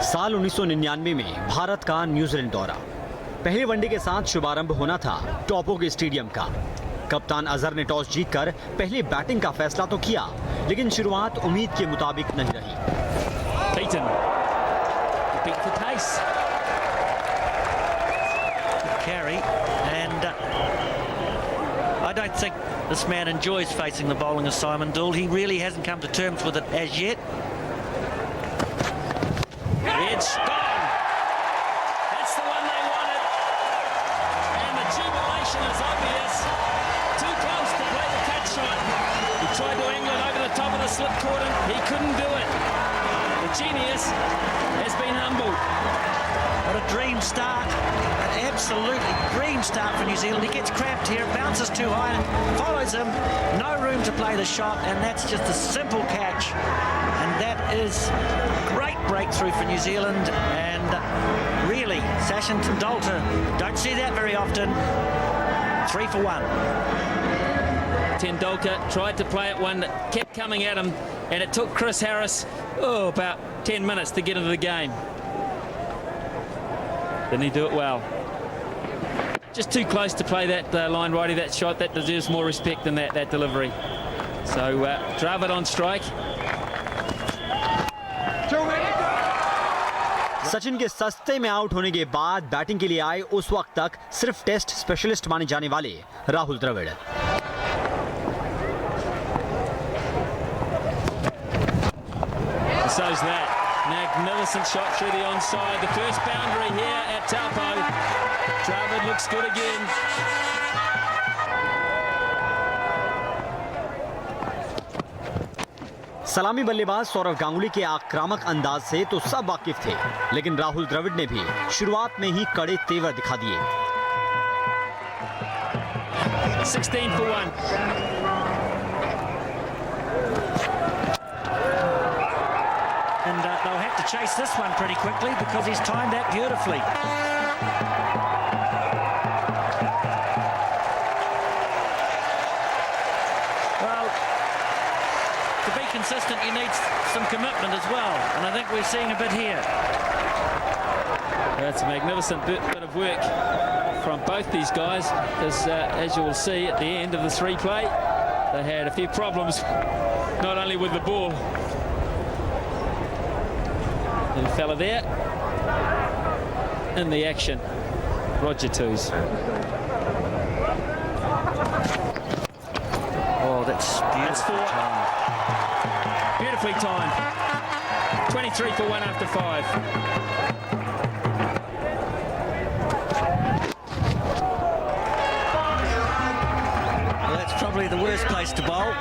साल 1999 में भारत का न्यूजीलैंड दौरा। पहले वनडे के साथ शुभारंभ होना था टॉपो के स्टेडियम का। कप्तान अजहर ने टॉस जीतकर पहले बैटिंग का फैसला तो किया, लेकिन शुरुआत उम्मीद के मुताबिक नहीं रही। I don't think this man enjoys facing the bowling of Simon Doull. He really hasn't come to terms with it as yet. It's gone. That's the one they wanted. And the jubilation is obvious. Too close to play the catch shot. He tried to angle it over the top of the slip cordon. He couldn't do it. The genius has been humbled. What a dream start. An absolutely dream start for New Zealand. He gets cramped here, bounces too high, follows him. No room to play the shot, and that's just a simple catch. And that is great breakthrough for New Zealand. And really, Sachin Tendulkar, don't see that very often. 3 for 1. Tendulkar tried to play it one that kept coming at him, and it took Chris Harris about 10 minutes to get into the game. Didn't he do it well? Just too close to play that line righty, that shot. That deserves more respect than that delivery. So Dravid on strike. Sachin के सस्ते में out होने के बाद batting के लिए आए उस वक्त तक सिर्फ टेस्ट स्पेशलिस्ट माने जाने वाले Rahul Dravid. So's that. Magnificent shot through the onside. The first boundary here at Taupo. Dravid looks good again. सलामी बल्लेबाज सौरव गांगुली के आक्रामक अंदाज से तो सब वाकिफ थे, लेकिन राहुल द्रविड़ ने भी शुरुआत में ही कड़े तेवर दिखा दिए। 16 for 1. And they'll have to chase this one pretty quickly because he's timed that beautifully. Well, to be consistent, you need some commitment as well, and I think we're seeing a bit here. That's a magnificent bit of work from both these guys, because as you will see at the end of this replay, they had a few problems, not only with the ball. Little fella there in the action, Roger Twos. Oh, that's beautiful. Beautifully timed. 23 for 1 after 5. Well, that's probably the worst place to bowl.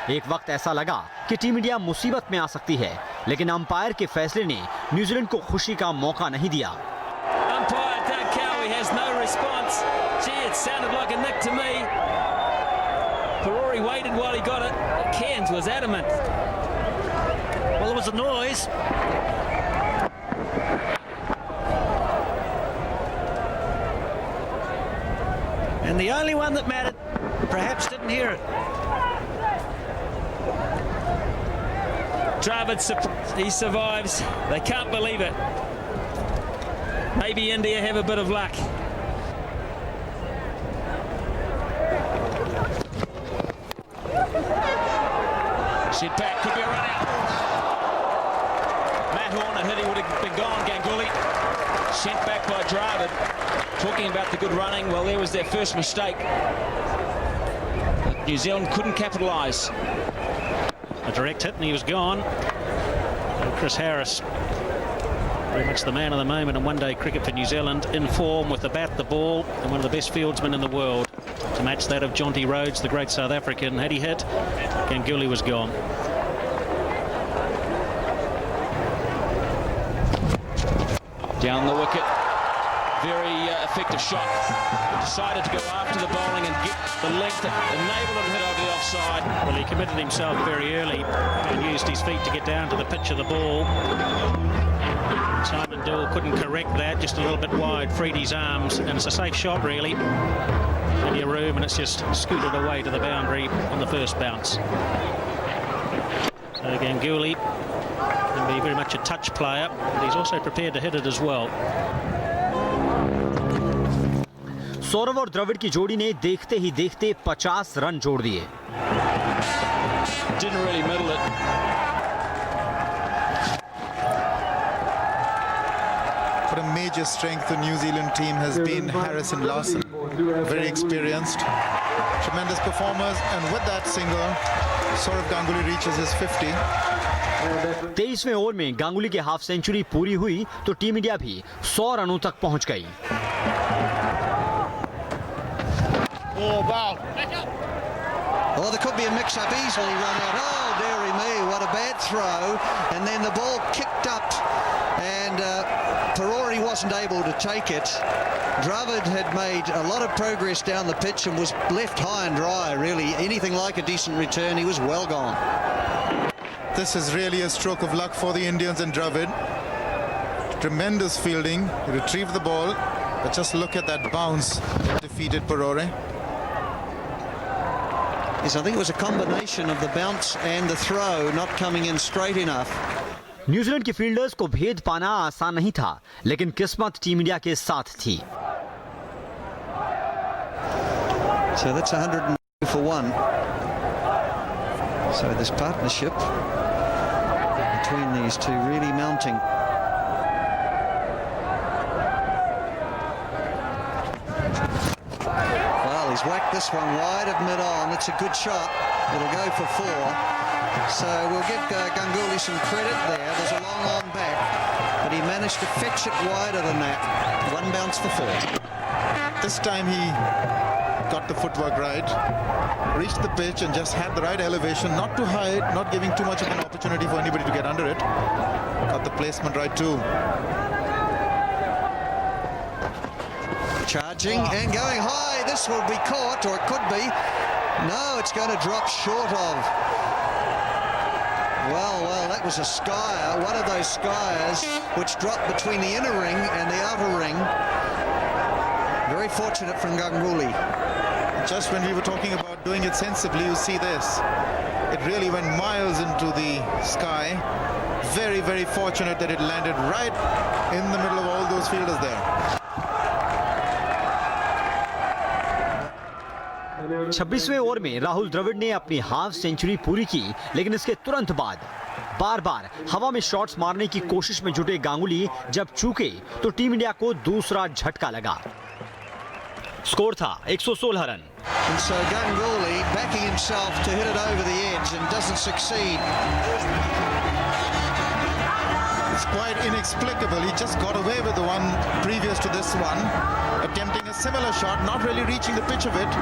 एक वक्त ऐसा लगा कि team India मुसीबत में आ सकती है, लेकिन अंपायर के फैसले ने न्यूजीलैंड को खुशी का मौका नहीं दिया। And the only one that mattered perhaps didn't hear it. Dravid, he survives. They can't believe it. Maybe India have a bit of luck. Shit back, could be a run out. Matt Horner hit, he would have been gone. Ganguly sent back by Dravid. Talking about the good running, well, there was their first mistake. New Zealand couldn't capitalise. A direct hit and he was gone. And Chris Harris, very much the man of the moment in one-day cricket for New Zealand, in form with the bat, the ball, and one of the best fieldsmen in the world to match that of Jonty Rhodes, the great South African. Had he hit, Ganguly was gone. Down the wicket, very effective shot. Decided to go after the bowling and get the length that enabled him to hit over the offside. Well, he committed himself very early and used his feet to get down to the pitch of the ball. Simon Dole couldn't correct that, just a little bit wide, freed his arms, and it's a safe shot really. Plenty of room, and it's just scooted away to the boundary on the first bounce. So Ganguly can be very much a touch player, but he's also prepared to hit it as well. Saurav और द्रविड़ की जोड़ी ने देखते ही देखते 50 run जोड़ दिए। Didn't really middle it. But a major strength the New Zealand team has been Harrison Larson. Very experienced, tremendous performers, and with that single, Sourav Ganguly reaches his 50. 23वें over में गांगुली की हाफ सेंचुरी पूरी हुई तो team India भी 100 रनों तक पहुंच गई। Oh, there could be a mix-up, easily run out. Oh, dearie me, what a bad throw. And then the ball kicked up, and Perori wasn't able to take it. Dravid had made a lot of progress down the pitch and was left high and dry, really. Anything like a decent return, he was well gone. This is really a stroke of luck for the Indians and Dravid. Tremendous fielding, he retrieved the ball, but just look at that bounce that defeated Perori. Yes, I think it was a combination of the bounce and the throw not coming in straight enough. New Zealand के fielders को भेद पाना आसान नहीं था, लेकिन किस्मत team India के साथ थी। So that's 102 for 1. So this partnership between these two really mounting. Well, he's whacked this one wide of mid-on. It's a good shot. It'll go for 4. So we'll give Ganguly some credit there. There's a long on back, but he managed to fetch it wider than that. One bounce for 4. This time he got the footwork right, reached the pitch and just had the right elevation, not too high, not giving too much of an opportunity for anybody to get under it. Got the placement right too. Charging and going high. This will be caught, or it could be. No, it's going to drop short of. Well, that was a skyer, one of those skyers which dropped between the inner ring and the outer ring. Very fortunate from Ganguly. Just when we were talking about doing it sensibly, you see this. It really went miles into the sky. Very, very fortunate that it landed right in the middle of all those fielders there. 26वें over में राहुल द्रविड़ ने अपनी half century पूरी की, लेकिन इसके तुरंत बाद बार-बार हवा में शॉट्स मारने की कोशिश में जुटे गांगुली जब चूके तो टीम इंडिया को दूसरा झटका लगा। स्कोर था 116 run. And so Ganguly backing himself to hit it over the edge and doesn't succeed. It's quite inexplicable. He just got away with the one previous to this one, attempting a similar shot, not really reaching the pitch of it.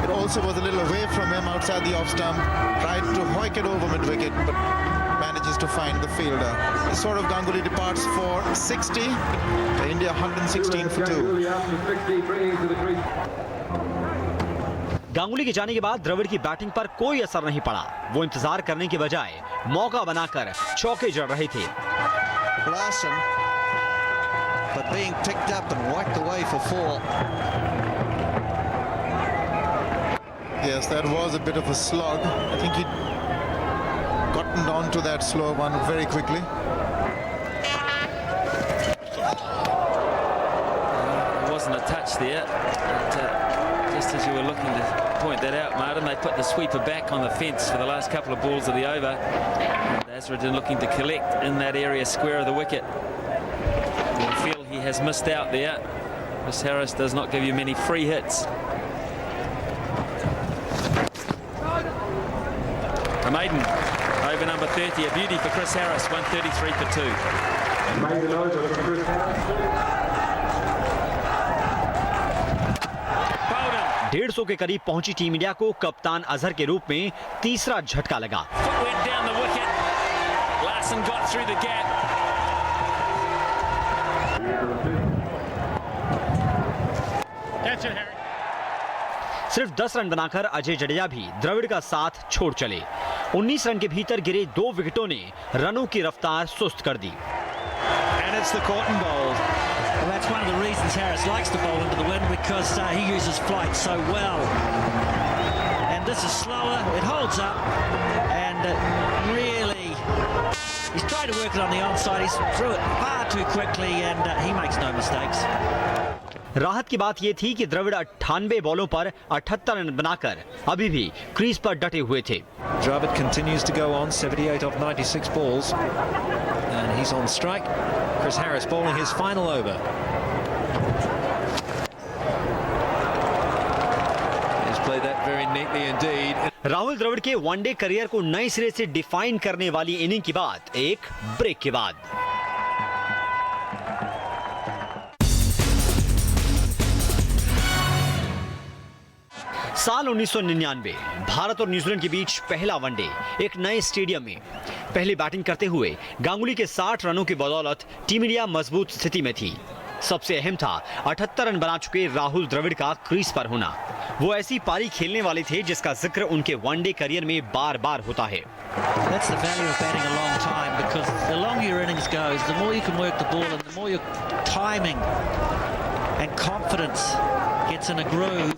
It also was a little away from him outside the off stump, tried to hoik it over mid-wicket, but manages to find the fielder. Sourav Ganguly departs for 60. India 116 for 2. Ganguly के जाने के बाद द्रविड़ की batting पर कोई असर नहीं पड़ा। वो इंतजार करने के बजाय मौका बनाकर चौके जड़ रहे थे। Larson, but being picked up and whacked away for 4. Yes, that was a bit of a slog. I think he'd gotten onto that slow one very quickly. There wasn't a touch there. But, just as you were looking to point that out, Martin, they put the sweeper back on the fence for the last couple of balls of the over. And Azraddin looking to collect in that area square of the wicket. You feel he has missed out there. Chris Harris does not give you many free hits. A maiden over number 30, a beauty for Chris Harris, 133 for 2. Maiden over for Chris Harris. 150 के करीब पहुंची team India को कप्तान अजहर के रूप में तीसरा झटका लगा। सिर्फ 10 रन बनाकर अजय जडेजा भी द्रविड़ का साथ छोड़ चले। 19 रन के भीतर गिरे 2 विकेटों ने रनों की रफ्तार सुस्त कर दी। and it's the cotton bowled. Well, that's one of the reasons Harris likes to bowl into the wind, because he uses flight so well. And this is slower, it holds up, and really, he's tried to work it on the onside, he's threw it far too quickly, and he makes no mistakes. राहत की बात यह थी कि द्रविड़ 98 बॉलों पर 78 run बनाकर अभी भी क्रीज पर डटे हुए थे। Dravid continues to go on, 78 of 96 balls, and he's on strike. Chris Harris bowling his final over. He's played that very neatly indeed. Rahul Dravid के वनडे करियर को नए सिरे से डिफाइन करने वाली इनिंग की बात एक ब्रेक के बाद। साल 1999 भारत और न्यूजीलैंड के बीच पहला वनडे एक नए स्टेडियम में। पहले बैटिंग करते हुए गांगुली के 60 रनों की बदौलत टीम इंडिया मजबूत स्थिति में थी। सबसे अहम था 78 रन बना चुके राहुल द्रविड़ का क्रीज पर होना। वो ऐसी पारी खेलने वाले थे जिसका जिक्र उनके वनडे करियर में बार-बार होता है। That's the value of batting a long time, because the longer your innings goes, the more you can work the ball and the more your timing and confidence gets in a groove,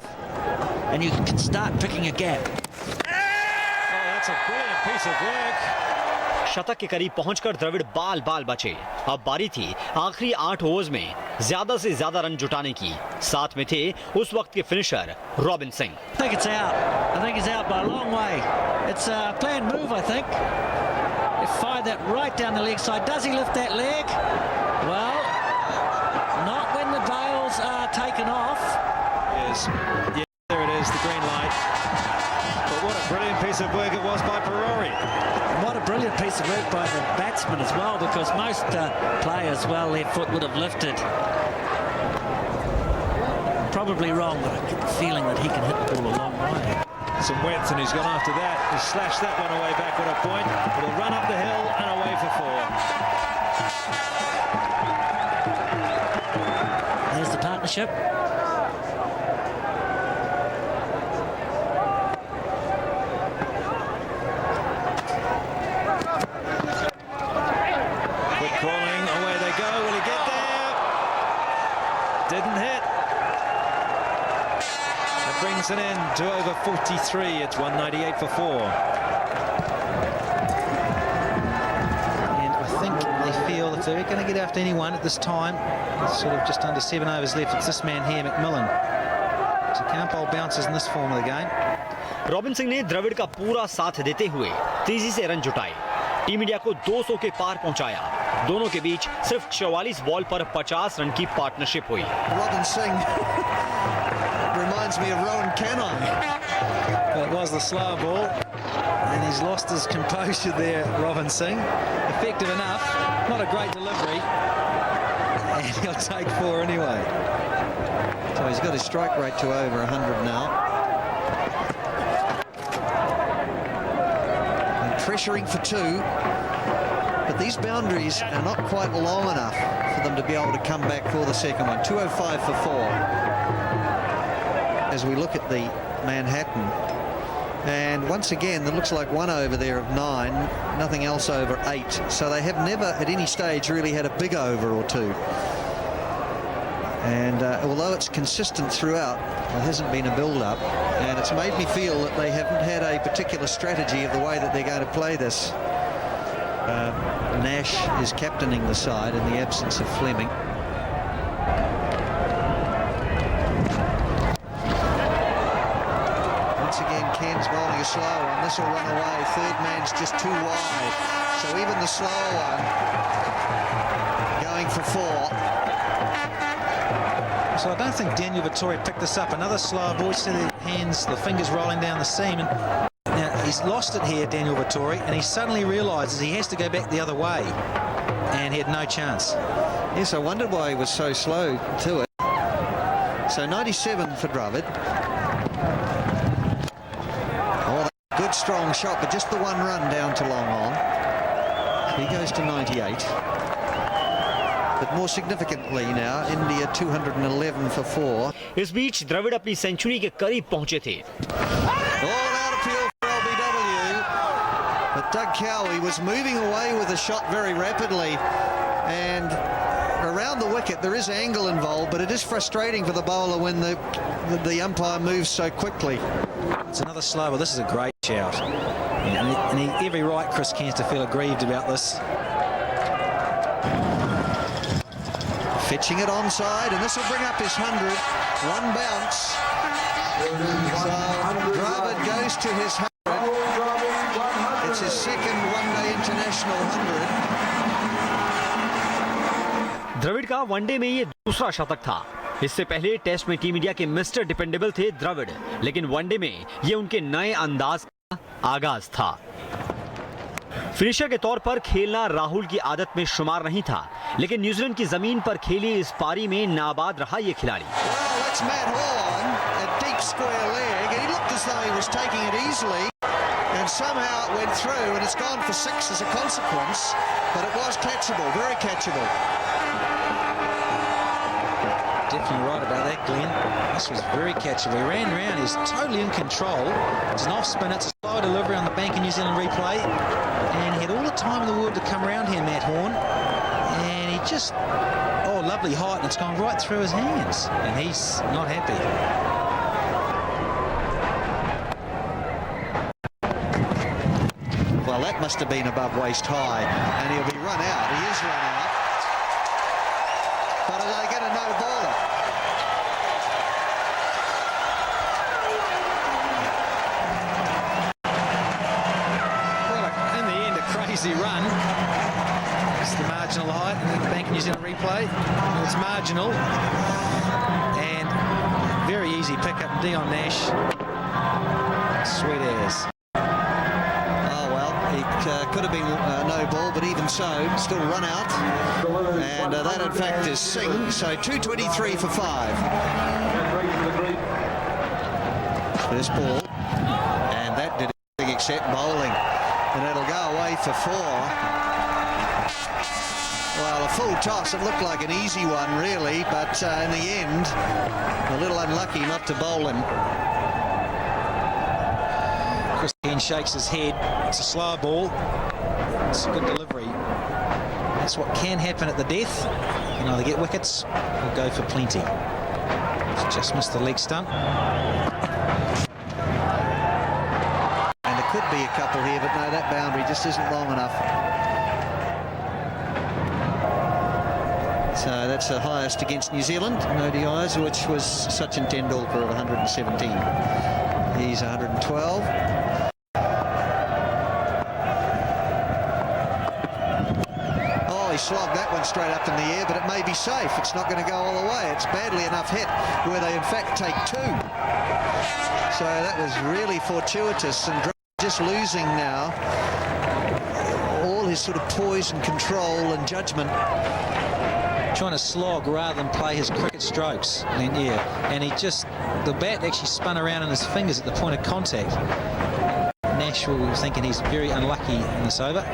and you can start picking a gap. Oh, that's a brilliant piece of work. शतक के करीब पहुंचकर द्रविड़ बाल बचे। अब बारी थी आखिरी 8 ओवर्स में ज्यादा से ज्यादा रन जुटाने की। साथ में थे उस वक्त के finisher robin Singh. I think it's out. I think he's out by a long way. It's a planned move, I think. He fired that right down the leg side. Does he lift that leg? Well, not when the bails are taken off. Yes. Yeah, there it is, the green light. But what a brilliant piece of work it was by Perori. What a brilliant piece of work by the batsman as well, because most players, well, their foot would have lifted. Probably wrong, but I get the feeling that he can hit the ball a long way. Some width, and he's gone after that. He's slashed that one away backward a point. It'll run up the hill and away for 4. There's the partnership. Crawling, away they go. Will he get there? Didn't hit. That brings an end to over 43. It's 198 for 4. And I think they feel if they're going to get after anyone at this time, it's sort of just under 7 overs left. It's this man here, McMillan. So can't bowl bouncers in this form of the game. Robin Singh ने द्रविड़ का पूरा साथ देते हुए तेजी से run जुटाए। Team India को 200 के पार पहुंचाया। दोनों के बीच सिर्फ 44 बॉल पर 50 रन की पार्टनरशिप हुई। Robin Singh reminds me of Rowan Canai. Well, it was the slower ball, and he's lost his composure there, Robin Singh. Effective enough, not a great delivery, and he'll take 4 anyway. So he's got his strike rate to over 100 now. And pressuring for 2. But these boundaries are not quite long enough for them to be able to come back for the second one. 205 for 4. As we look at the Manhattan. And once again, it looks like 1 over there of 9, nothing else over 8. So they have never at any stage really had a big over or 2. And although it's consistent throughout, there hasn't been a build-up. And it's made me feel that they haven't had a particular strategy of the way that they're going to play this. Nash is captaining the side in the absence of Fleming. Once again, Ken's bowling a slow one. This will run away. Third man's just too wide. So even the slower one going for 4. So I don't think Daniel Vittori picked this up. Another slower ball. See the hands, the fingers rolling down the seam. And now he's lost it here, Daniel Vittori, and he suddenly realises he has to go back the other way, and he had no chance. Yes, I wondered why he was so slow to it. So 97 for Dravid. Oh, good strong shot, but just the 1 run down to long on. He goes to 98. But more significantly now, India 211 for 4. इस बीच द्रविड़ अपनी century के करीब पहुंचे थे। But Doug Cowie was moving away with the shot very rapidly, and around the wicket there is angle involved, but it is frustrating for the bowler when the umpire moves so quickly. It's another slower. This is a great shout. And every right, Chris Cairns, to feel aggrieved about this. Fetching it onside, and this will bring up his 100. One bounce. So Dravid goes to his 100. It's his second one-day international 100. Dravid का one day में ये दूसरा शतक था। इससे पहले test में team India के मिस्टर डिपेंडेबल थे द्रविड़, लेकिन वनडे में ये उनके नए अंदाज का आगाज था। फिनिशर के तौर पर खेलना राहुल की आदत में शुमार नहीं था, लेकिन न्यूजीलैंड की जमीन पर खेली इस पारी में नाबाद रहा ये खिलाड़ी। And somehow it went through, and it's gone for 6 as a consequence, but it was catchable, very catchable. Definitely right about that, Glenn. This was very catchable. He ran round, he's totally in control. It's an off spin, it's a slow delivery on the Bank of New Zealand replay, and he had all the time in the world to come around here, Matt Horn, and he just, oh, lovely height, and it's gone right through his hands, and he's not happy. Well, that must have been above waist high, and he'll be run out. He is run out. But are they going to no-baller? Well, in the end, a crazy run. It's the marginal height, and the Bank of New Zealand replay. It's marginal, and very easy pick-up. Dion Nash, sweet as. Could have been no ball, but even so, still run out. And that, in fact, is Singh. So 223 for 5. First ball. And that did everything except bowling. And it'll go away for 4. Well, a full toss. It looked like an easy one, really. But in the end, a little unlucky not to bowl him. Chris Cairns shakes his head. It's a slow ball. It's a good delivery. That's what can happen at the death. You can either get wickets or go for plenty. It's just missed the leg stump. And there could be a couple here, but no, that boundary just isn't long enough. So that's the highest against New Zealand in ODIs, which was Sachin Tendulkar of 117. He's 112. He slogged that one straight up in the air, but it may be safe. It's not going to go all the way. It's badly enough hit where they in fact take 2. So that was really fortuitous, and just losing now all his sort of poise and control and judgment. Trying to slog rather than play his cricket strokes. And he just, the bat actually spun around in his fingers at the point of contact. Nashville was thinking he's very unlucky in this over.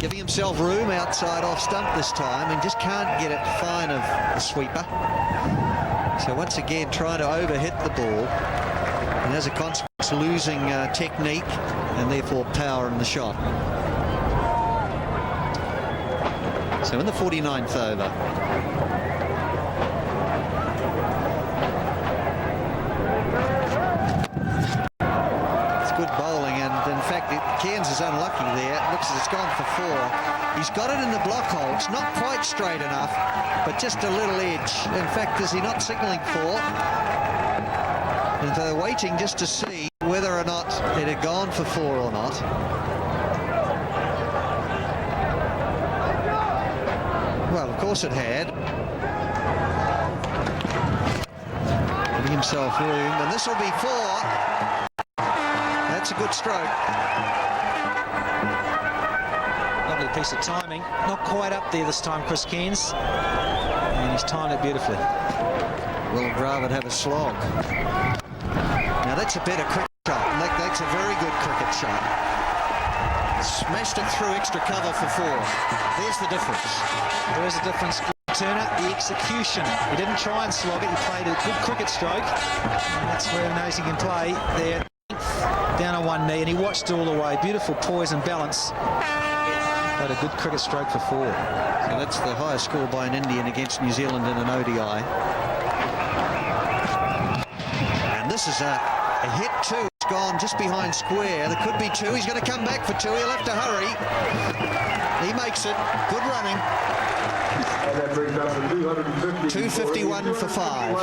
Giving himself room outside off stump this time, and just can't get it fine of the sweeper. So once again trying to overhit the ball, and as a consequence losing technique and therefore power in the shot. So in the 49th over. Good bowling, and in fact Cairns is unlucky there. It looks as it's gone for 4. He's got it in the block hole. It's not quite straight enough, but just a little edge. In fact, is he not signalling 4? And they're waiting just to see whether or not it had gone for 4 or not. Well, of course it had. Giving himself room, and this will be 4. That's a good stroke. Lovely piece of timing. Not quite up there this time, Chris Cairns. And he's timed it beautifully. Will Dravid have a slog? Now that's a better cricket shot. That's a very good cricket shot. Smashed it through extra cover for 4. There's the difference. There is a difference. Turner, the execution. He didn't try and slog it. He played a good cricket stroke. And that's where he knows he can play there. Down on one knee, and he watched it all the way. Beautiful poise and balance. But a good cricket stroke for 4. So that's the highest score by an Indian against New Zealand in an ODI. And this is a hit too. It's gone just behind square. There could be 2. He's going to come back for 2. He'll have to hurry. He makes it. Good running. 251 for 5.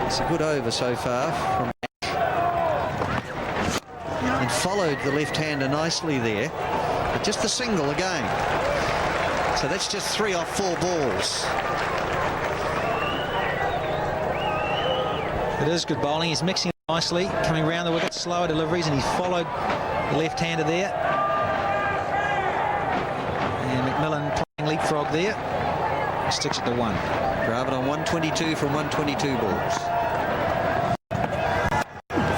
It's a good over so far from and followed the left-hander nicely there, but just the single again. So that's just 3 off 4 balls. It is good bowling. He's mixing nicely, coming round the wicket, slower deliveries, and he's followed the left-hander there. And McMillan playing leapfrog there. Sticks it to 1. Dravid on 122 from 122 balls.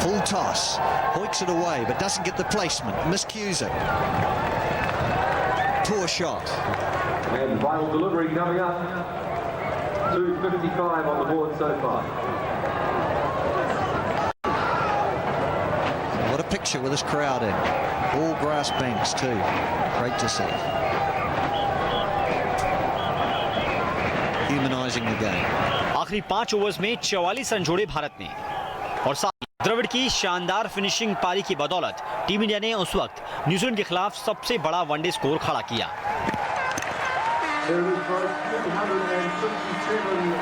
Full toss. Hoiks it away, but doesn't get the placement. Miscues it. Poor shot. And final delivery coming up. 255 on the board so far. What a picture with this crowd in. All grass banks too. Great to see. Humanising the game. आखिरी 5 overs में 44 run जोड़े भारत ने और साथ द्रविड़ की शानदार finishing पारी की बदौलत टीम इंडिया ने उस वक्त न्यूजीलैंड के खिलाफ सबसे बड़ा वनडे स्कोर खड़ा किया।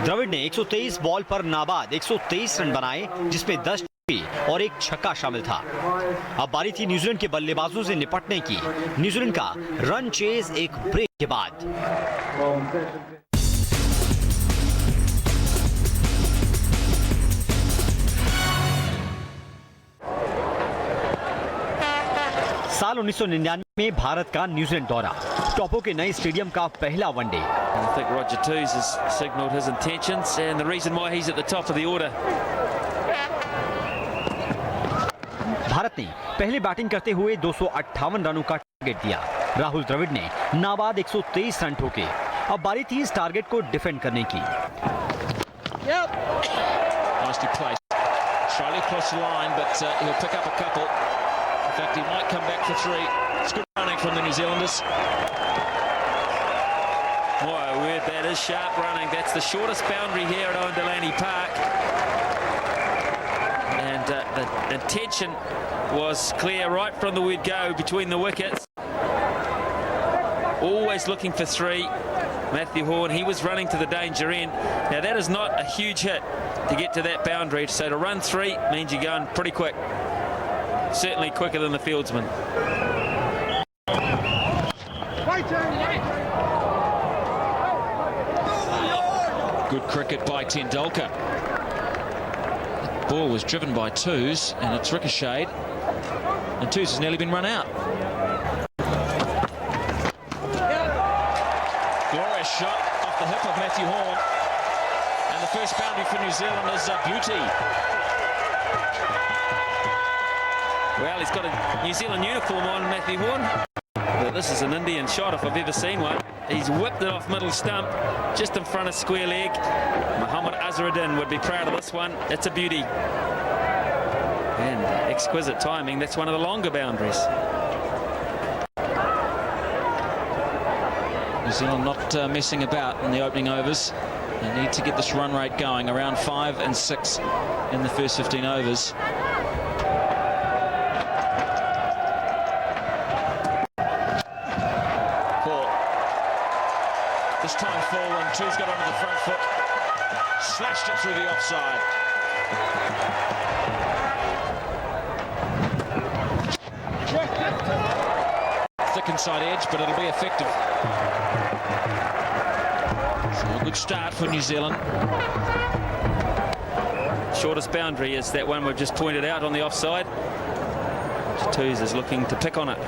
द्रविड़ ने 123 बॉल पर नाबाद 123 रन बनाए, जिसमें 10 और 1 छक्का शामिल था। अब बारी थी न्यूजीलैंड के बल्लेबाजों से निपटने की। न्यूजीलैंड का रन चेज एक ब्रेक के बाद। साल 1999 में भारत का न्यूजीलैंड दौरा, टॉपों के नए स्टेडियम का पहला one day. I think Roger Toos has signalled his intentions and the reason why he's at the top of the order. Bharat ने पहले बैटिंग करते हुए 258 रनों का टारगेट दिया। राहुल द्रविड़ ने नाबाद 123 रन ठोके। अब बारी थी इस टारगेट को डिफेंड करने की। Nicely placed. Slightly across the line, but he'll pick up a couple. In fact, he might come back for 3. It's good running from the New Zealanders. My word, that is sharp running. That's the shortest boundary here at Owen Delaney Park. And the intention was clear right from the word go between the wickets. Always looking for 3. Matthew Horn, he was running to the danger end. Now that is not a huge hit to get to that boundary. So to run 3 means you're going pretty quick. Certainly quicker than the fieldsman. Good cricket by Tendulkar. Ball was driven by Toos and it's ricocheted. And Toos has nearly been run out. Glorious shot off the hip of Matthew Horn. And the first boundary for New Zealand is a beauty. Well, he's got a New Zealand uniform on, Matthew Horn. But this is an Indian shot if I've ever seen one. He's whipped it off middle stump, just in front of square leg. Muhammad Azharuddin would be proud of this one. It's a beauty. And exquisite timing. That's one of the longer boundaries. New Zealand not messing about in the opening overs. They need to get this run rate going, around 5 and 6 in the first 15 overs. This time full, and Two's got onto the front foot, slashed it through the offside. Thick inside edge, but it'll be effective. So a good start for New Zealand. Shortest boundary is that one we've just pointed out on the offside. Toos is looking to pick on it.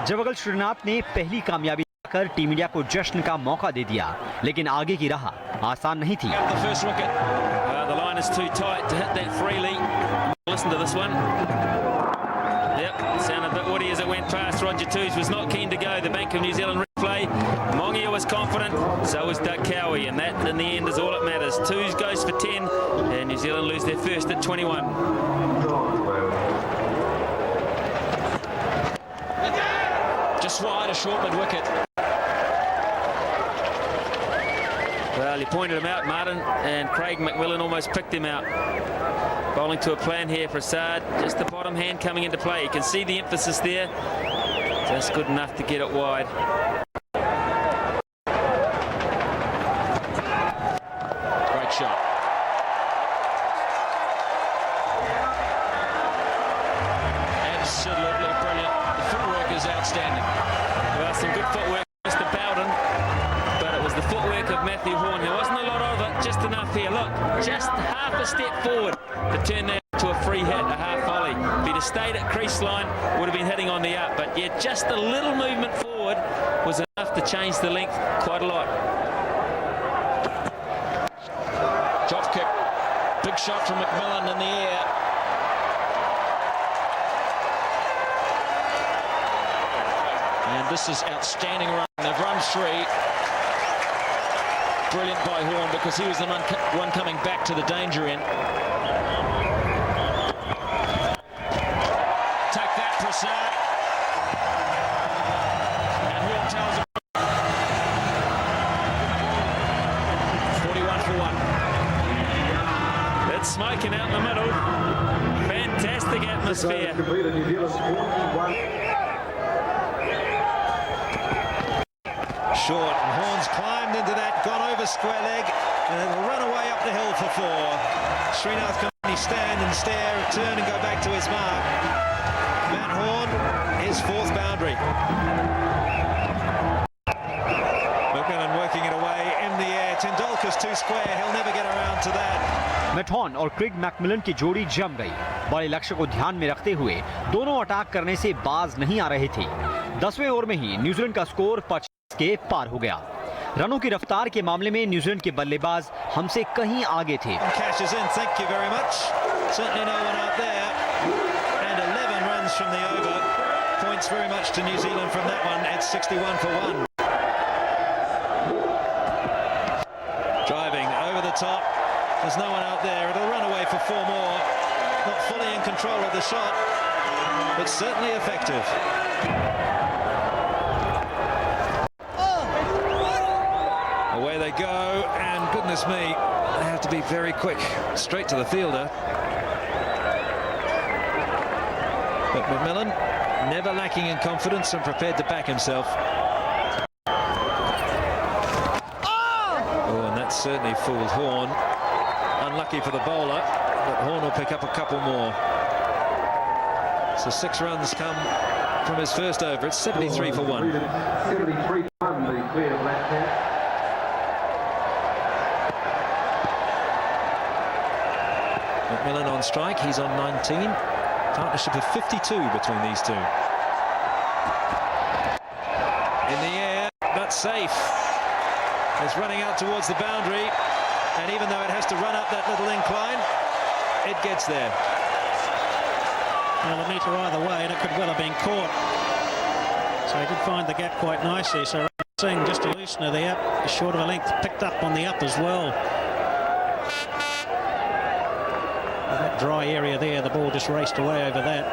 Javagal Srinath ने पहली कामयाबी कर team India को जश्न का मौका दे दिया, लेकिन आगे की राह आसान नहीं थी। The line is too tight to hit that freely. Listen to this one. Yep, it sounded a bit woody as it went past. Roger Toos was not keen to go. The Bank of New Zealand play. Mongia was confident, so was Doug Cowie, and that in the end is all that matters. 2 goes for 10, and New Zealand lose their first at 21. Just wide, a short mid-wicket. Well, he pointed him out, Martin, and Craig McMillan almost picked him out. Bowling to a plan here, Prasad. Just the bottom hand coming into play. You can see the emphasis there. Just good enough to get it wide. Great shot. Absolutely brilliant. The footwork is outstanding. Well, some good footwork, Mr. Bowden, but it was the footwork of Matthew Horn. There wasn't a lot of it, just enough here. Look, just half a step forward to turn that to a free hit, a half volley. If he'd have stayed at crease line, would have been hitting on the up, but yeah, just a little movement forward was enough to change the length quite a lot. Drop kick. Big shot from McMillan in the air. And this is outstanding run. They've run 3. Brilliant by Horn, because he was the one coming back to the danger end. Take that, Prasad. And Horn tells him 41 for 1. It's smoking out in the middle. Fantastic atmosphere. Short, and Horn's climbed into that, gone over square leg, and it'll run away up the hill for 4. Srinath can only stand and stare, turn and go back to his mark. Matt Horn, his 4th boundary. McMillan working it away in the air. Tendulkar's too square, he'll never get around to that. Matt Horne और Craig McMillan की जोड़ी जम गई। बड़े लक्ष्य को ध्यान में रखते हुए दोनों अटैक करने से बाज नहीं आ रहे थे। 10वें ओवर में ही न्यूजीलैंड का स्कोर 50 के पार हो गया। रनों की रफ्तार के मामले में न्यूजीलैंड के बल्लेबाज हमसे कहीं आगे थे। Driving over the top. There's no one out there. It'll run away for 4 more. Not fully in control of the shot, but certainly effective. Away they go, and goodness me, they have to be very quick. Straight to the fielder. But McMillan, never lacking in confidence and prepared to back himself. Oh, and that certainly fooled Horn. Unlucky for the bowler, but Horn will pick up a couple more. So 6 runs come from his first over. It's 73 for 1. 73 for 1, the clear left hand. McMillan on strike, he's on 19. Partnership of 52 between these two. In the air, but safe. It's running out towards the boundary, and even though it has to run up that little incline, it gets there. Well, a metre either way, and it could well have been caught. So he did find the gap quite nicely. So Singh, just a loosener there, short of a length, picked up on the up as well. That dry area there, the ball just raced away over that.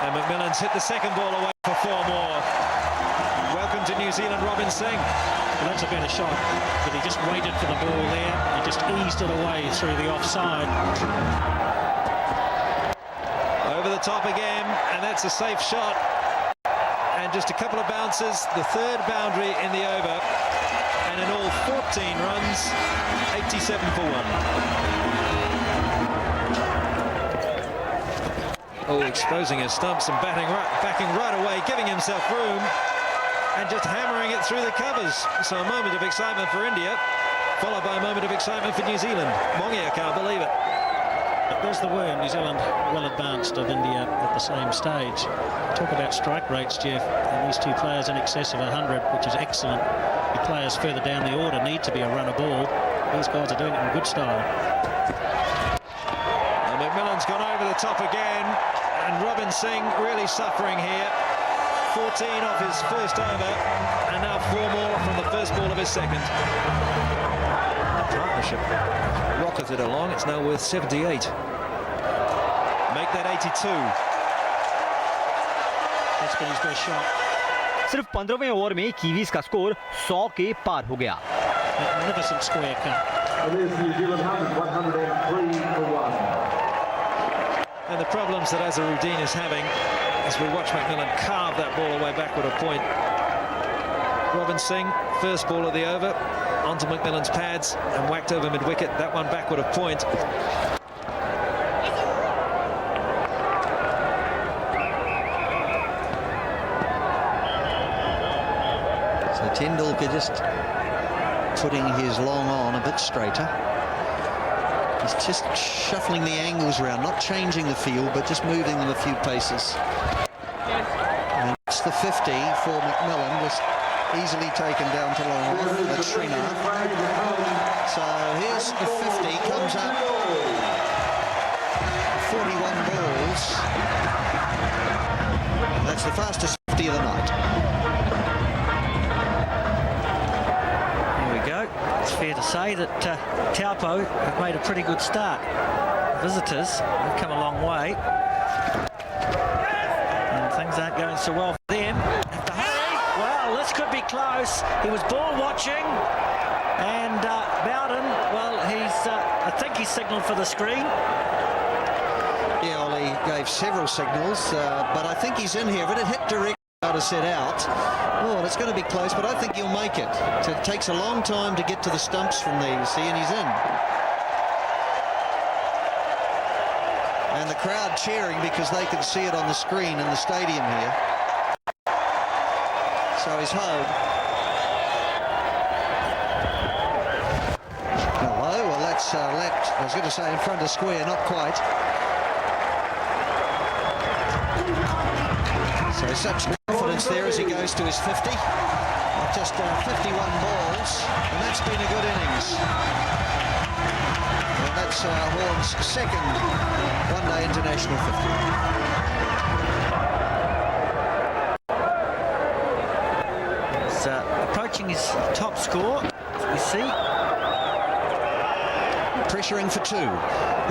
And McMillan's hit the second ball away for 4 more. Welcome to New Zealand, Robin Singh. Well, that's a better shot, but he just waited for the ball there and just eased it away through the offside. Over the top again, and that's a safe shot. And just a couple of bounces, the 3rd boundary in the over. And in all 14 runs, 87 for 1. Oh, exposing his stumps and backing right away, giving himself room. And just hammering it through the covers. So a moment of excitement for India, followed by a moment of excitement for New Zealand. Mongia can't believe it. But there's the word, New Zealand well advanced of India at the same stage. Talk about strike rates, Jeff, and these 2 players in excess of 100, which is excellent. The players further down the order need to be a runner ball. These guys are doing it in good style. And McMillan's gone over the top again, and Robin Singh really suffering here. 14 off his first over, and now 4 more from the first ball of his second. The partnership rocketed along. It's now worth 78. Make that 82. That's been his best shot. सिर्फ 15वें over में Kiwis का score 100 के पार हो गया. Magnificent square cut. And there's New Zealand 103 for 1. And the problems that Azharuddin is having as we watch McMillan carve that ball away backward a point. Robin Singh, first ball of the over, onto McMillan's pads and whacked over mid-wicket. That one backward a point. So Tendulkar just putting his long on a bit straighter. He's just shuffling the angles around, not changing the field, but just moving them a few paces. And it's the 50 for McMillan, just easily taken down to long on. That's Srinath. So here's the 50, comes up 41 balls. That's the fastest 50 of the night. It's fair to say that Taupo have made a pretty good start. Visitors have come a long way, and things aren't going so well for them. Have to hurry. Well, this could be close. He was ball watching, and Bowden, well, I think he signalled for the screen. Yeah, well, he gave several signals, but I think he's in here. But it hit directly to set out. Oh, it's going to be close, but I think he'll make it. So it takes a long time to get to the stumps from there, you see, and he's in. And the crowd cheering because they can see it on the screen in the stadium here. So he's home. Hello, well, that's left. I was going to say in front of square, not quite. So such confidence there as he goes to his 50. Just 51 balls, and that's been a good innings. And that's Horn's second one-day international 50. He's approaching his top score, as we see. Pressuring for 2.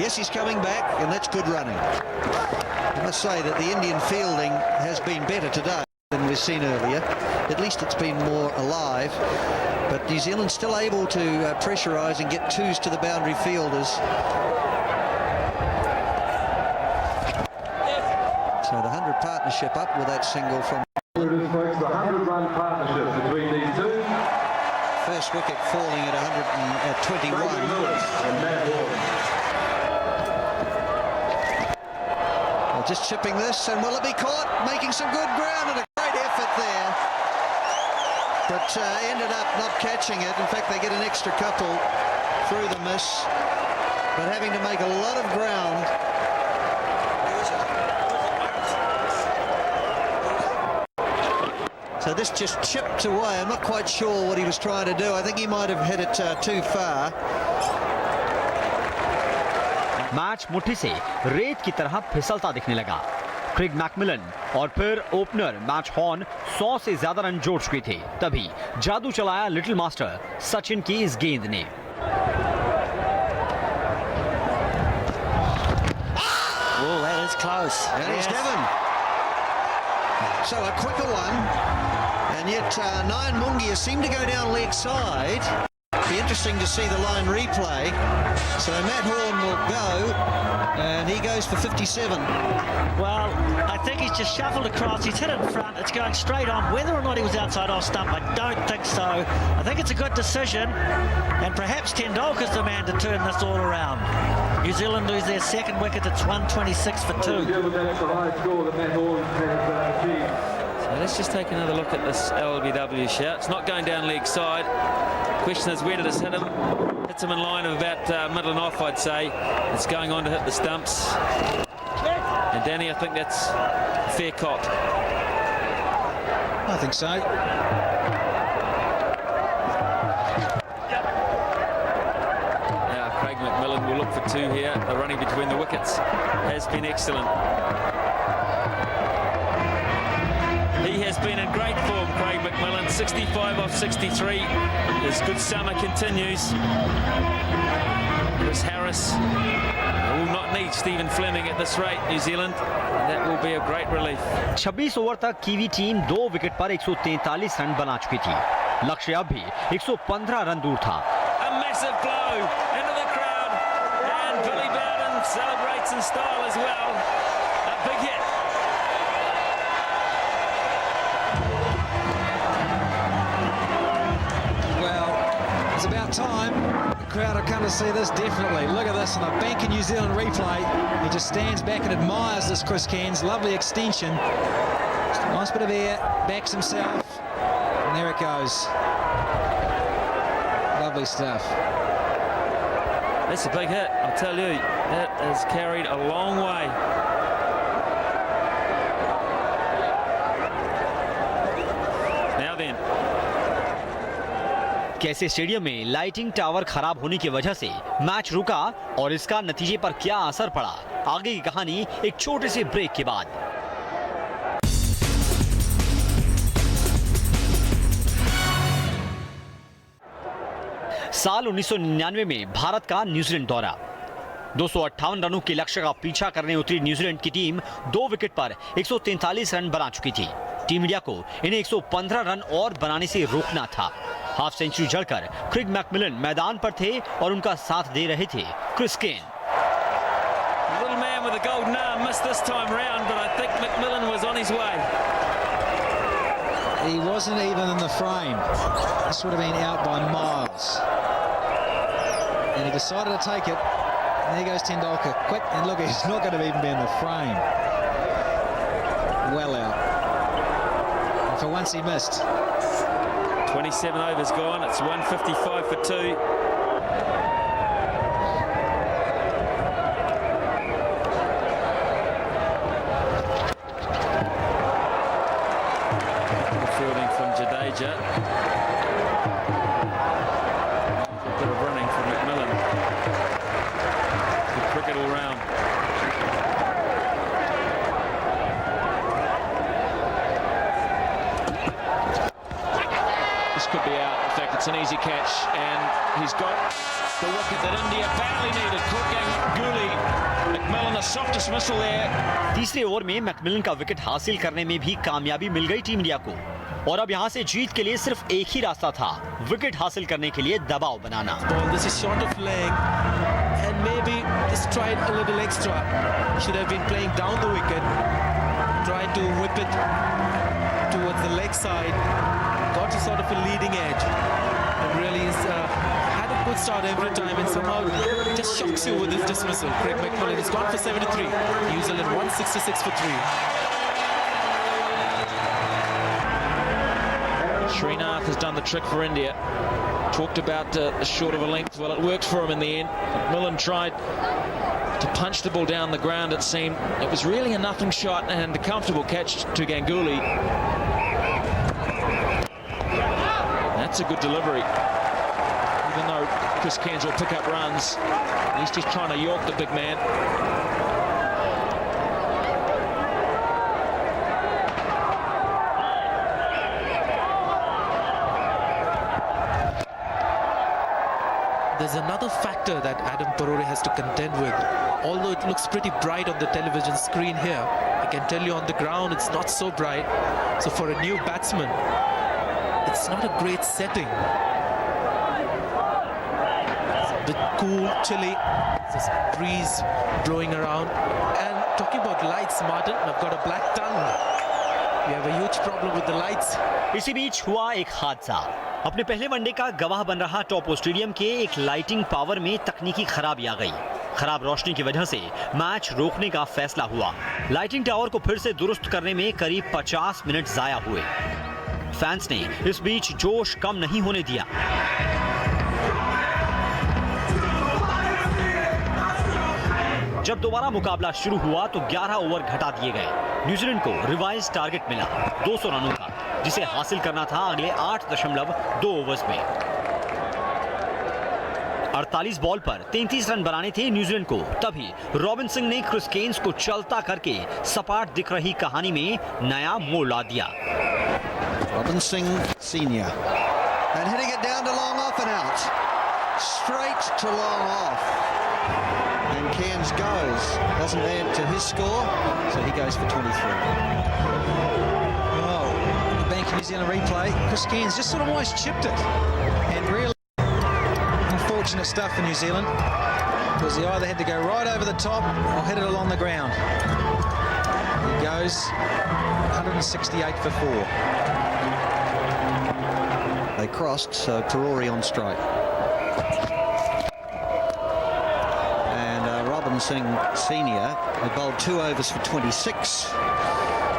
Yes, he's coming back, and that's good running. I must say that the Indian fielding has been better today than we've seen earlier. At least it's been more alive. But New Zealand's still able to pressurise and get 2s to the boundary fielders. So the 100 partnership up with that single from... The 100-run partnership between these two. First wicket falling at 121. And Matt Horn. Just chipping this, and will it be caught? Making some good ground, and a great effort there. But ended up not catching it. In fact, they get an extra couple through the miss, but having to make a lot of ground. So this just chipped away. I'm not quite sure what he was trying to do. I think he might have hit it too far. Match मुट्ठी से रेत की तरह फिसलता दिखने लगा. क्रिग Macmillan और फिर opener match horn 100 से ज्यादा रन जोड़ चुके थे. तभी जादू चलाया लिटिल मास्टर सचिन की इस गेंद ने. Oh, that is close. And it's Devon. So a quicker one, and yet Nayan Mungia seemed to go down leg side. Be interesting to see the line replay. So Matt Horn will go, and he goes for 57. Well, I think he's just shuffled across. He's hit it in front. It's going straight on. Whether or not he was outside off stump, I don't think so. I think it's a good decision, and perhaps Tendulkar's the man to turn this all around. New Zealand lose their second wicket. It's 126 for 2. That's the highest score that Matt Horn has achieved. So let's just take another look at this LBW shout. It's not going down leg side. Question is, where did this hit him? Hits him in line of about middle and off, I'd say. It's going on to hit the stumps. And Danny, I think that's a fair cop. I think so. Now Craig McMillan will look for 2 here. The running between the wickets has been excellent. He has has been in great form, Craig McMillan. 65 off 63. His good summer continues. Chris Harris will not need Stephen Fleming at this rate, New Zealand. That will be a great relief. 26 over तक kiwi team 2 wicket पर 143 run बना चुकी थी। लक्ष्य अब भी 115 run दूर था। A massive blow into the crowd, and Billy Bowden celebrates in style as well. A big hit. Well, it's about time. The crowd have come to see this, definitely. Look at this on a Bank of New Zealand replay. He just stands back and admires this Chris Cairns. Lovely extension. Nice bit of air, backs himself. And there it goes. Lovely stuff. That's a big hit, I'll tell you. That is carried a long way. Now then. कैसे stadium में lighting tower खराब होने की वजह से match रुका और इसका नतीजे पर क्या असर पड़ा, आगे की कहानी एक छोटे से ब्रेक के बाद। साल 1999 में भारत का न्यूजीलैंड दौरा। 258 रनों के लक्ष्य का पीछा करने उतरी न्यूजीलैंड की टीम 2 विकेट पर 143 रन बना चुकी थी। टीम इंडिया को इन्हें 115 रन और बनाने से रोकना था। हाफ सेंचुरी जड़कर क्रेग मैकमिलन मैदान पर थे और उनका साथ दे रहे थे Chris Cairns. Little man with a golden arm missed this time round, but I think McMillan was on his way. He wasn't even in the frame. This would have been out by miles. And he decided to take it. And there goes Tendulkar. Quick, and look, he's not going to even be in the frame. Well out. And for once he missed. 27 overs gone. It's 155 for 2. Fielding from Jadeja. A bit of running from McMillan. Good cricket all round. This could be out. In fact, it's an easy catch, and he's got the wicket that India badly needed. Ganguly. McMillan, a soft dismissal there. तीसरे over में Macmillan का wicket हासिल करने में भी कामयाबी मिल गई team India को और अब यहां से जीत के लिए सिर्फ एक ही रास्ता था, विकेट हासिल करने के लिए दबाव बनाना। This is short of leg and maybe just tried a little extra. Should have been playing down the wicket, tried to whip it towards the leg side, got to sort of a leading edge and really is had a good start every time and somehow just shocks you with his dismissal. Craig McMillan is gone for 73. New Zealand 166 for 3. Srinath has done the trick for India. Talked about short of a length. Well, it worked for him in the end. McMillan tried to punch the ball down the ground, it seemed. It was really a nothing shot and a comfortable catch to Ganguly. That's a good delivery. Even though Chris Cairns will pick up runs, at least he's trying to york the big man. There's another factor that Adam Parore has to contend with. Although it looks pretty bright on the television screen here, I can tell you on the ground it's not so bright. So for a new batsman, it's not a great setting. It's a bit cool, chilly. There's a breeze blowing around. And talking about lights, Martin, I've got a black tongue. We have a huge problem with the lights. इसी बीच हुआ एक हादसा। अपने पहले one day का गवाह बन रहा टॉपो स्टेडियम के एक लाइटिंग पावर में तकनीकी खराबी आ गई। खराब रोशनी की वजह से मैच रोकने का फैसला हुआ। लाइटिंग टावर को फिर से दुरुस्त करने में करीब 50 मिनट जाया हुए। फैंस ने इस बीच जोश कम नहीं होने दिया। जब दोबारा मुकाबला शुरू हुआ तो 11 ओवर घटा दिए गए। न्यूजीलैंड को रिवाइज टारगेट मिला 200 रनों का, जिसे हासिल करना था अगले 8.2 ओवर्स में। 48 बॉल पर 33 रन बनाने थे न्यूजीलैंड को। तभी रॉबिन सिंह ने क्रिस केन्स को चलता करके सपाट दिख रही कहानी में नया मोड़ ला दिया। Robin Singh Senior. And hitting it down to long off and out. Straight to long off. And Cairns goes. Doesn't add to his score, so he goes for 23. Oh, the Bank of New Zealand replay. Chris Cairns just sort of almost chipped it. And really unfortunate stuff for New Zealand, because he either had to go right over the top or hit it along the ground. He goes 168 for 4. They crossed, so Perori on strike. And Robin Singh Senior, he bowled 2 overs for 26,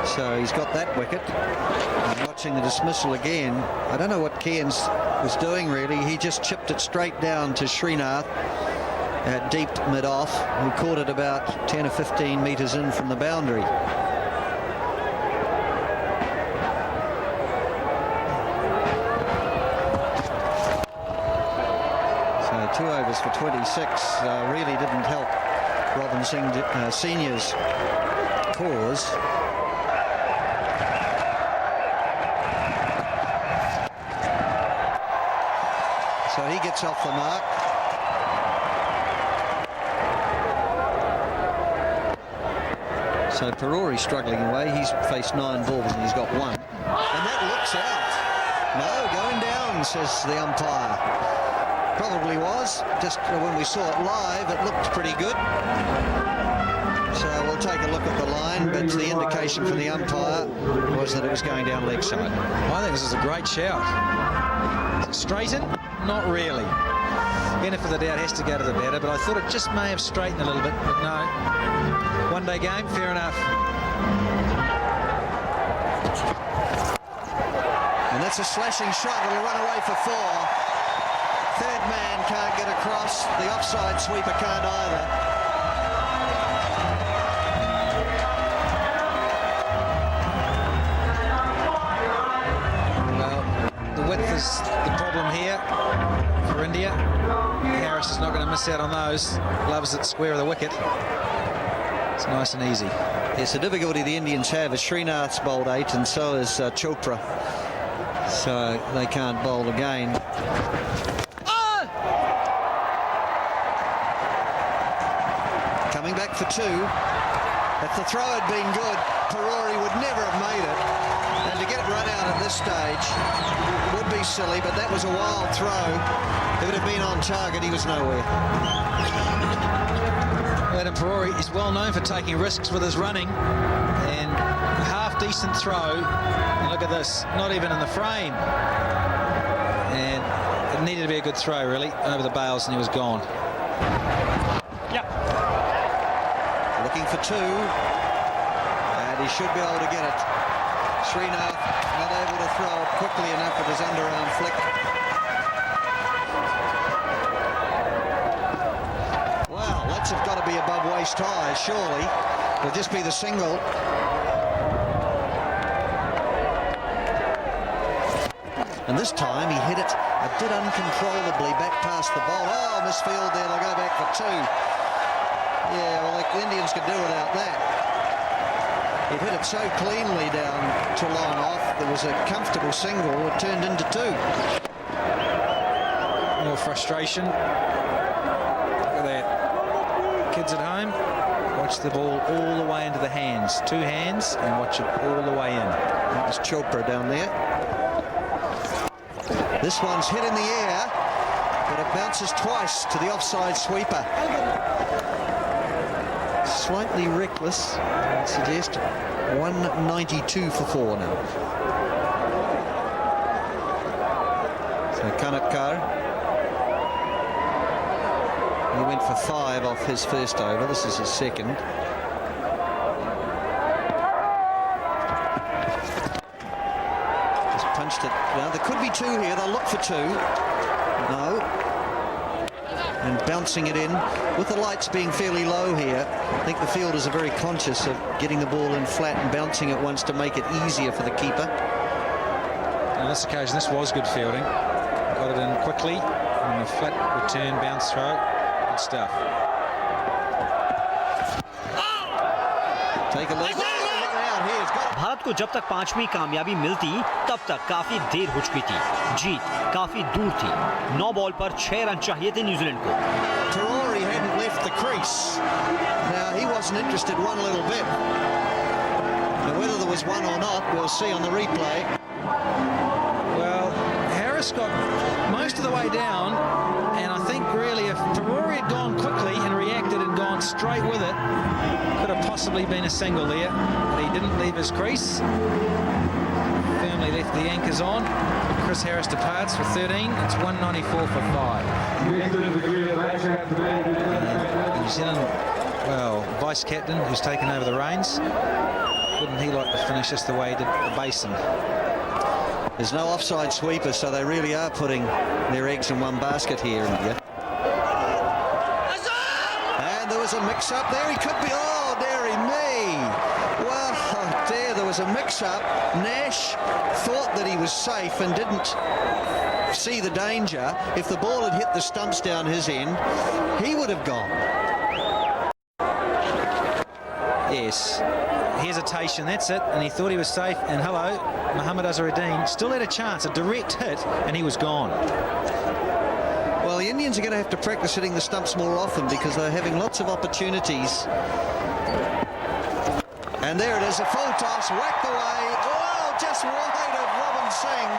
so he's got that wicket. And watching the dismissal again, I don't know what Cairns was doing really. He just chipped it straight down to Srinath at deep mid-off, who caught it about 10 or 15 metres in from the boundary. So 2 overs for 26 really didn't help Robin Singh Senior's cause. So he gets off the mark. So Perori struggling away. He's faced 9 balls and he's got 1. And that looks out. No, going down, says the umpire. Probably was. Just when we saw it live, it looked pretty good. So we'll take a look at the line, but the indication from the umpire was that it was going down leg side. I think this is a great shout. Straighten? Not really. Benefit of the doubt has to go to the batter, but I thought it just may have straightened a little bit, but no. One-day game, fair enough. And that's a slashing shot. It'll run away for 4. Third man can't get across. The offside sweeper can't either. Well, the width is the problem here for India. Harris is not going to miss out on those. Loves it square of the wicket. It's nice and easy. Yes, the difficulty the Indians have is Srinath's bowled 8 and so is Chopra. So they can't bowl again. Coming back for 2. If the throw had been good, Perori would never have made it. And to get it run out at this stage would be silly, but that was a wild throw. If it had been on target, he was nowhere. Adam Perori is well known for taking risks with his running, and a half-decent throw. And look at this, not even in the frame. And it needed to be a good throw, really, over the bails, and he was gone. Looking for 2, and he should be able to get it. Srinath not able to throw it quickly enough with his underarm flick. Well, that's got to be above waist high, surely. It'll just be the single. And this time he hit it a bit uncontrollably back past the bowl. Oh, misfield there. They'll go back for 2. Yeah, well, the Indians could do without that. He hit it so cleanly down to long off. There was a comfortable single. It turned into 2. More frustration. Look at that. Kids at home, watch the ball all the way into the hands. 2 hands, and watch it all the way in. That was Chopra down there. This one's hit in the air, but it bounces twice to the offside sweeper. Slightly reckless, I'd suggest. 192 for 4 now. So Kanatkar, he went for 5 off his first over. This is his second. Just punched it. Now there could be 2 here. They'll look for 2. No. And bouncing it in with the lights being fairly low here. I think the fielders are very conscious of getting the ball in flat and bouncing it once to make it easier for the keeper. On this occasion, this was good fielding. Got it in quickly on a flat return bounce throw. Good stuff. Take a look. Out here. It's got Bharat को जब तक 5वीं कामयाबी मिलती तब तक काफी देर हो चुकी थी। जीत काफी दूर थी। 9 बॉल पर 6 रन चाहिए थे न्यूजीलैंड को। Perori hadn't left the crease. Now he wasn't interested one little bit. Now whether there was one or not, we'll see on the replay. Well, Harris got most of the way down, and I think really if Perori had gone quickly and reacted and gone straight with it, could have possibly been a single there, but he didn't leave his crease. Firmly left the anchors on. Chris Harris departs for 13. It's 194 for 5. New Zealand, well, vice-captain who's taken over the reins. Wouldn't he like to finish this the way he did the Basin? There's no offside sweeper, so they really are putting their eggs in one basket here, India. And there was a mix-up there. He could be... Oh, dearie me. Well, there was a mix-up. Nash thought that he was safe and didn't see the danger. If the ball had hit the stumps down his end, he would have gone. Yes. Hesitation, that's it. And he thought he was safe. And hello, Mohammad Azharuddin still had a chance, a direct hit, and he was gone. Well, the Indians are going to have to practice hitting the stumps more often because they're having lots of opportunities. And there it is, a full toss, whacked away. Oh, just wide of Robin Singh.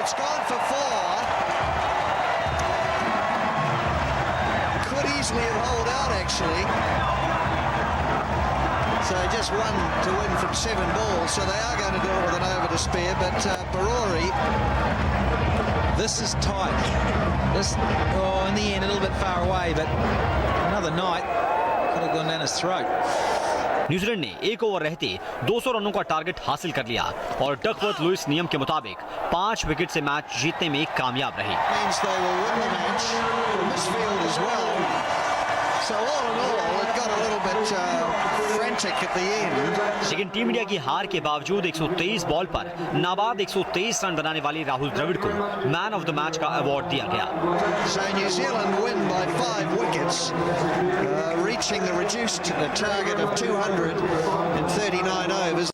It's gone for 4. Could easily have holed out, actually. So just one to win from 7 balls, so they are going to do it with an over to spare, but Perori... This is tight. This, oh, in the end, a little bit far away, but another night could have gone down his throat. New Zealand ने 1 over रहते 200 रनों का target हासिल कर लिया और Duckworth Louis नियम के मुताबिक 5 विकेट से मैच जीतने में कामयाब रहे। लेकिन टीम इंडिया की हार के बावजूद 123 बॉल पर नाबाद 123 रन बनाने वाले राहुल द्रविड़ को मैन ऑफ द मैच का अवार्ड दिया गया। So New Zealand win by 5 wickets, reaching the reduced target of 239 overs.